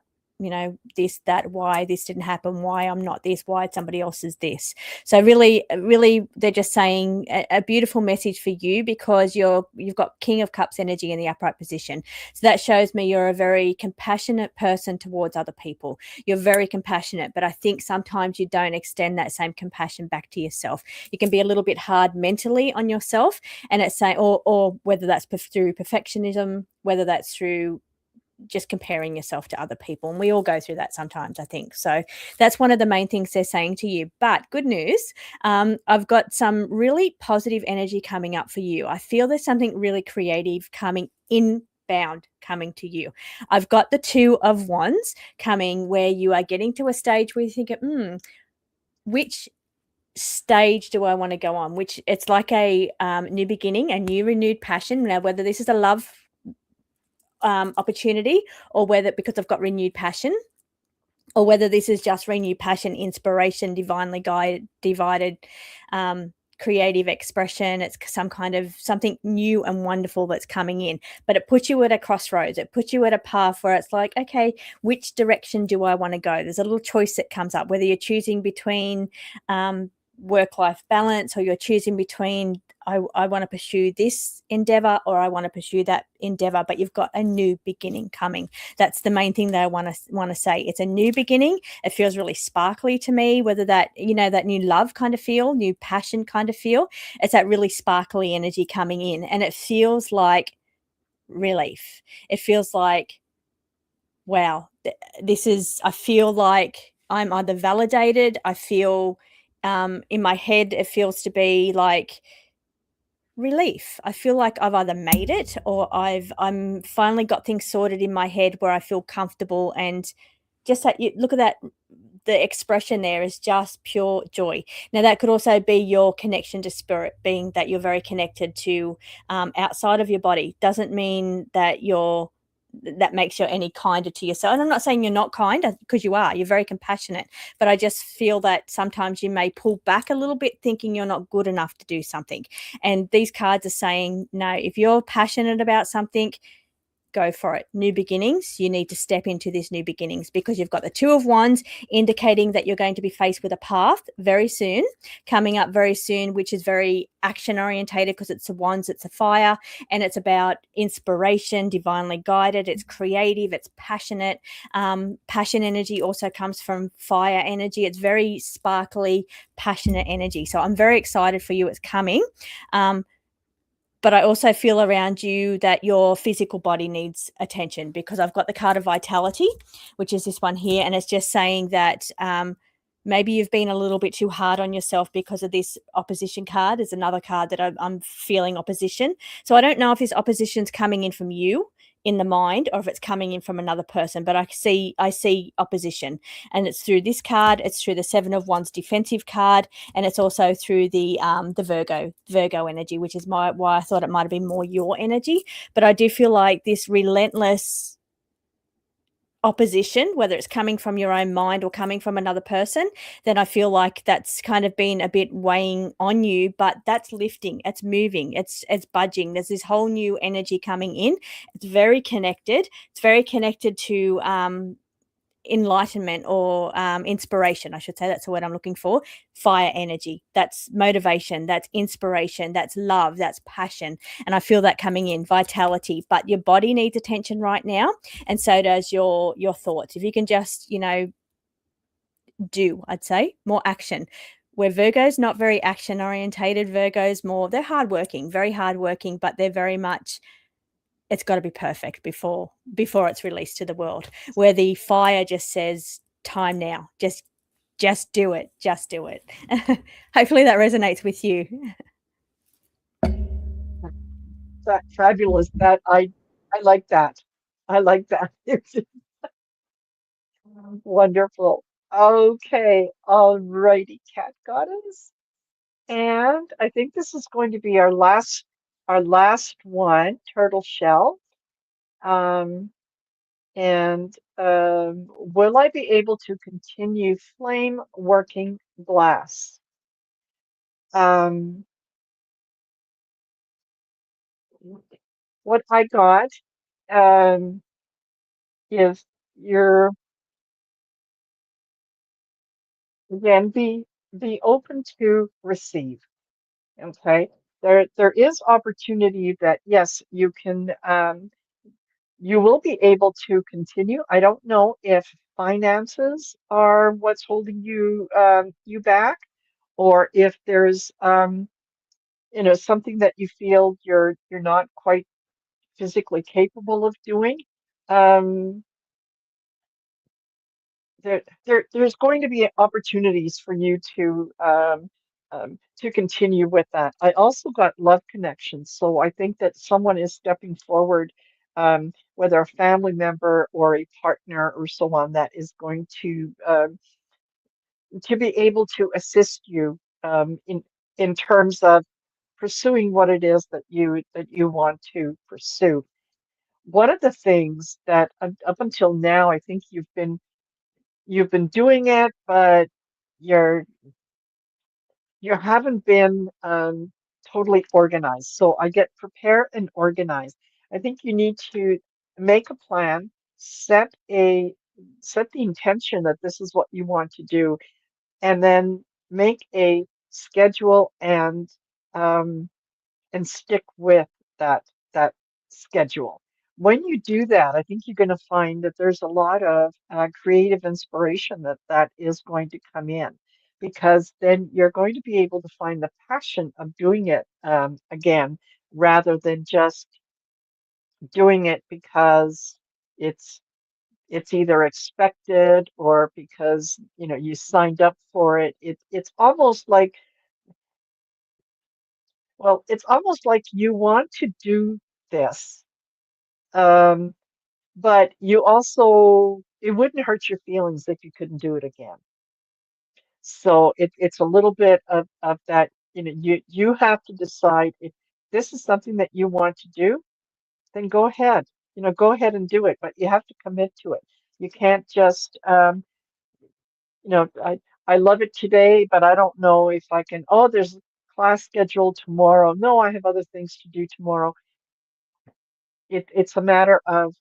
this, that, why this didn't happen, why I'm not this, why somebody else is this. So really, really, they're just saying a beautiful message for you, because you've got King of Cups energy in the upright position. So that shows me you're a very compassionate person towards other people. You're very compassionate, but I think sometimes you don't extend that same compassion back to yourself. You can be a little bit hard mentally on yourself, and it's saying, or whether that's through perfectionism, whether that's through just comparing yourself to other people. And we all go through that sometimes, I think. So that's one of the main things they're saying to you. But good news, I've got some really positive energy coming up for you. I feel there's something really creative coming coming to you. I've got the Two of Wands coming, where you are getting to a stage where you think, which stage do I want to go on? Which, it's like a new beginning, a new renewed passion. Now, whether this is a love opportunity, or whether because I've got renewed passion, or whether this is just renewed passion, inspiration, divinely guided, divided, creative expression. It's some kind of something new and wonderful that's coming in, but it puts you at a crossroads. It puts you at a path where it's like, okay, which direction do I want to go? There's a little choice that comes up, whether you're choosing between work-life balance, or you're choosing between I want to pursue this endeavor, or I want to pursue that endeavor, but you've got a new beginning coming. That's the main thing that I want to say. It's a new beginning. It feels really sparkly to me, whether that, that new love kind of feel, new passion kind of feel. It's that really sparkly energy coming in, and it feels like relief. It feels like, wow, I feel like I'm either validated. I feel in my head, it feels to be like relief. I feel like I've either made it, or I'm finally got things sorted in my head where I feel comfortable, and just that you look at that, the expression there is just pure joy. Now that could also be your connection to spirit, being that you're very connected to outside of your body. Doesn't mean that that makes you any kinder to yourself. And I'm not saying you're not kind, because you are. You're very compassionate. But I just feel that sometimes you may pull back a little bit, thinking you're not good enough to do something. And these cards are saying, no, if you're passionate about something, go for it. New beginnings. You need to step into this new beginnings, because you've got the Two of Wands indicating that you're going to be faced with a path very soon, coming up very soon, which is very action orientated, because it's the Wands, it's a fire, and it's about inspiration, divinely guided. It's creative, it's passionate. Passion energy also comes from fire energy. It's very sparkly, passionate energy. So I'm very excited for you. It's coming. But I also feel around you that your physical body needs attention, because I've got the card of vitality, which is this one here. And it's just saying that maybe you've been a little bit too hard on yourself because of this opposition card. Is another card that I'm feeling opposition. So I don't know if this opposition's coming in from you in the mind, or if it's coming in from another person, but I see opposition, and it's through this card. It's through the Seven of Wands defensive card, and it's also through the Virgo energy, which is why I thought it might have been more your energy. But I do feel like this relentless opposition, whether it's coming from your own mind or coming from another person, then I feel like that's kind of been a bit weighing on you. But that's lifting, it's moving, it's budging. There's this whole new energy coming in. It's very connected. It's very connected to enlightenment, or inspiration, I should say. That's the word I'm looking for. Fire energy. That's motivation, that's inspiration, that's love, that's passion. And I feel that coming in. Vitality. But your body needs attention right now, and so does your thoughts. If you can just, I'd say more action. Where Virgo's not very action orientated, Virgo's more, they're hardworking, very hardworking, but they're very much, it's got to be perfect before it's released to the world. Where the fire just says, time now, just do it, just do it. Hopefully that resonates with you. Fabulous. That I like that. I like that. Wonderful. Okay, all righty, Cat Goddess. And I think this is going to be our last one, Turtle Shell. Um, and will I be able to continue flame working glass? Um, what I got um, is you're again be open to receive. Okay, there is opportunity that yes, you will be able to continue. I don't know if finances are what's holding you back, or if there's something that you feel you're not quite physically capable of doing. Um, there's going to be opportunities for you to continue with that. I also got love connections, so I think that someone is stepping forward, whether a family member or a partner or so on, that is going to be able to assist you in terms of pursuing what it is that you want to pursue. One of the things that up until now, I think you've been doing it, but you're you haven't been totally organized. So I get prepare and organize. I think you need to make a plan, set the intention that this is what you want to do, and then make a schedule and um, and stick with that schedule. When you do that, I think you're going to find that there's a lot of creative inspiration that is going to come in, because then you're going to be able to find the passion of doing it again, rather than just doing it because it's it's either expected or because you signed up for it. It's almost like, well, it's almost like you want to do this, um, but you also, it wouldn't hurt your feelings if you couldn't do it again. So it's a little bit of that, you have to decide if this is something that you want to do, then go ahead. Go ahead and do it, but you have to commit to it. You can't just, you know, I I love it today, but I don't know if I can. Oh, there's a class scheduled tomorrow. No, I have other things to do tomorrow. It's a matter of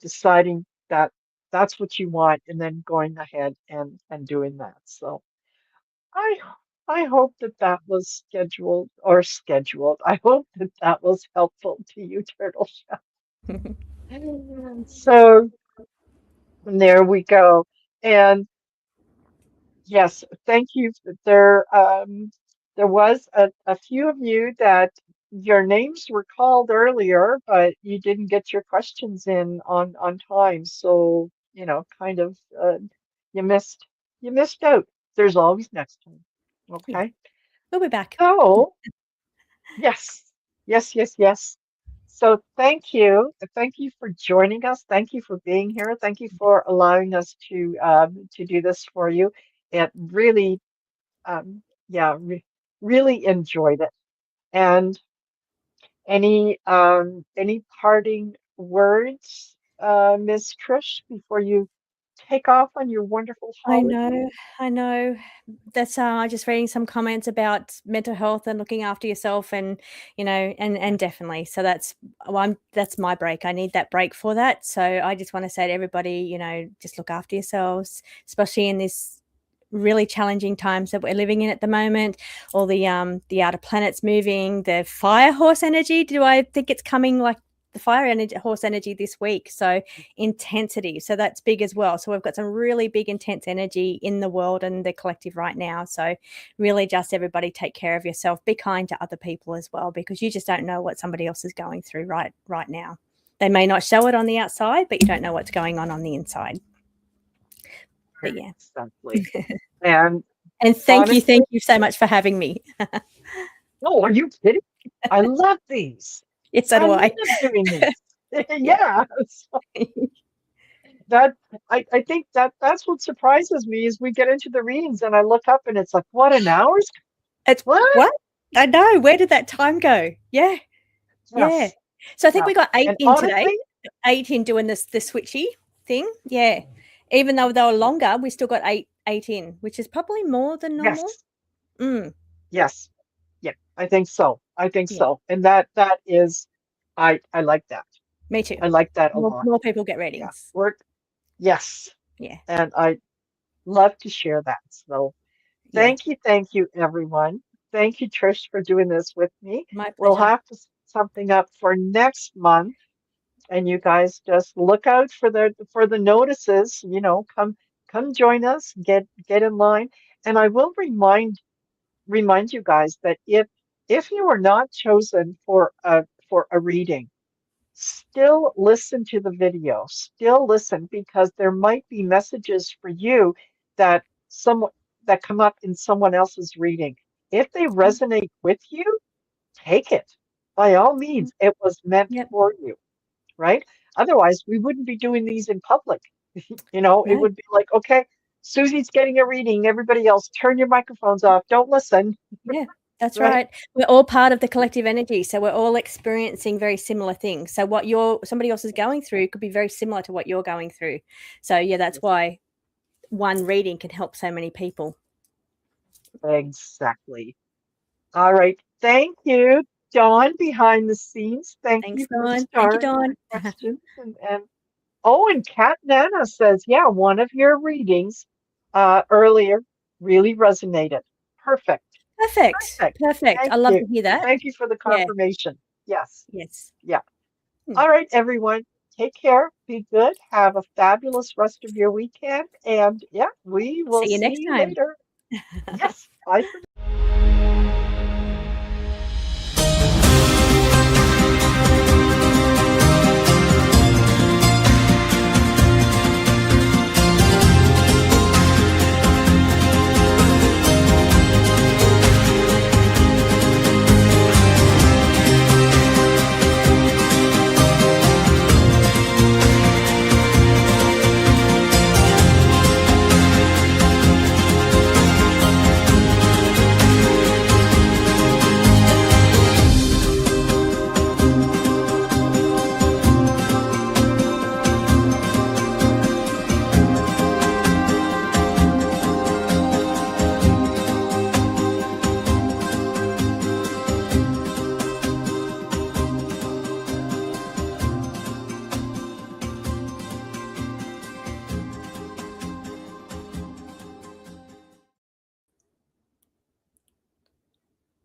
deciding that that's what you want and then going ahead and doing that. So I I hope that that was scheduled. I hope that that was helpful to you, Turtle Shell. So there we go. And yes, thank you. There was a few of you that your names were called earlier, but you didn't get your questions in on time. So, kind of you missed you missed out. There's always next time. Yeah, Okay. we'll be back. So, yes. Yes, yes, yes. So thank you. Thank you for joining us. Thank you for being here. Thank you for allowing us to do this for you. It really yeah, really enjoyed it. And any parting words, Miss Trish, before you take off on your wonderful I holiday? know, I know. That's just reading some comments about mental health and looking after yourself, and Yeah. and definitely. So that's my break. I need that break for that. So I just want to say to everybody, just look after yourselves, especially in this really challenging times that we're living in at the moment. All the outer planets moving, the fire horse energy. Do I think it's coming like the fire energy, horse energy this week? So intensity. So that's big as well. So we've got some really big, intense energy in the world and the collective right now. So really, just everybody take care of yourself. Be kind to other people as well, because you just don't know what somebody else is going through right now. They may not show it on the outside, but you don't know what's going on the inside. But yeah. Exactly. And And honestly, thank you so much for having me. no, are you kidding? I love these. Yes, so I do love I. doing these. Yeah. Yeah. That I think that's what surprises me is we get into the readings and I look up and it's like, what, an hour's? It's What? what? I know. Where did that time go? Yeah. Yeah. Yes. So I think Yeah. we got 8 And in today. honestly, 8 in doing this the switchy thing. Yeah. Even though they were longer, we still got eight in, which is probably more than normal. yes. Mm, Yes. Yeah. I think so. I think yeah. so. And that is, I like that. Me too. I like that a More lot. more people get Yeah. readings. Work. Yes. Yeah. And I love to share that. So Yeah. thank you, everyone. Thank you, Trish, for doing this with me. My We'll pleasure. have to set something up for next month, and you guys just look out for the notices. Come join us. Get in line. And I will remind you guys that if you are not chosen for a reading, still listen to the video. Still listen, because there might be messages for you that some that come up in someone else's reading. If they resonate with you, take it. By all Mm, means, it was meant yep. for you, right? Otherwise, we wouldn't be doing these in public. It No. would be like, okay, Susie's getting a reading. Everybody else, turn your microphones off. Don't listen, Yeah, that's right? right. We're all part of the collective energy, so we're all experiencing very similar things. So what somebody else is going through could be very similar to what you're going through. So yeah, that's Yes, why one reading can help so many people. exactly. All right. Thank you, Dawn, behind the scenes. Thank Thanks, you for Dawn. Thank you, starring Dawn. the questions. And oh, and Kat Nana says, yeah, one of your readings earlier really resonated. Perfect. Perfect. Perfect. Perfect. I Thank love you. to hear that. Thank you for the Yeah. confirmation. Yes. Yes. Yeah. Hmm. All right, everyone. Take care. Be good. Have a fabulous rest of your weekend. And yeah, we will See you see next you time. later. Yes. Bye for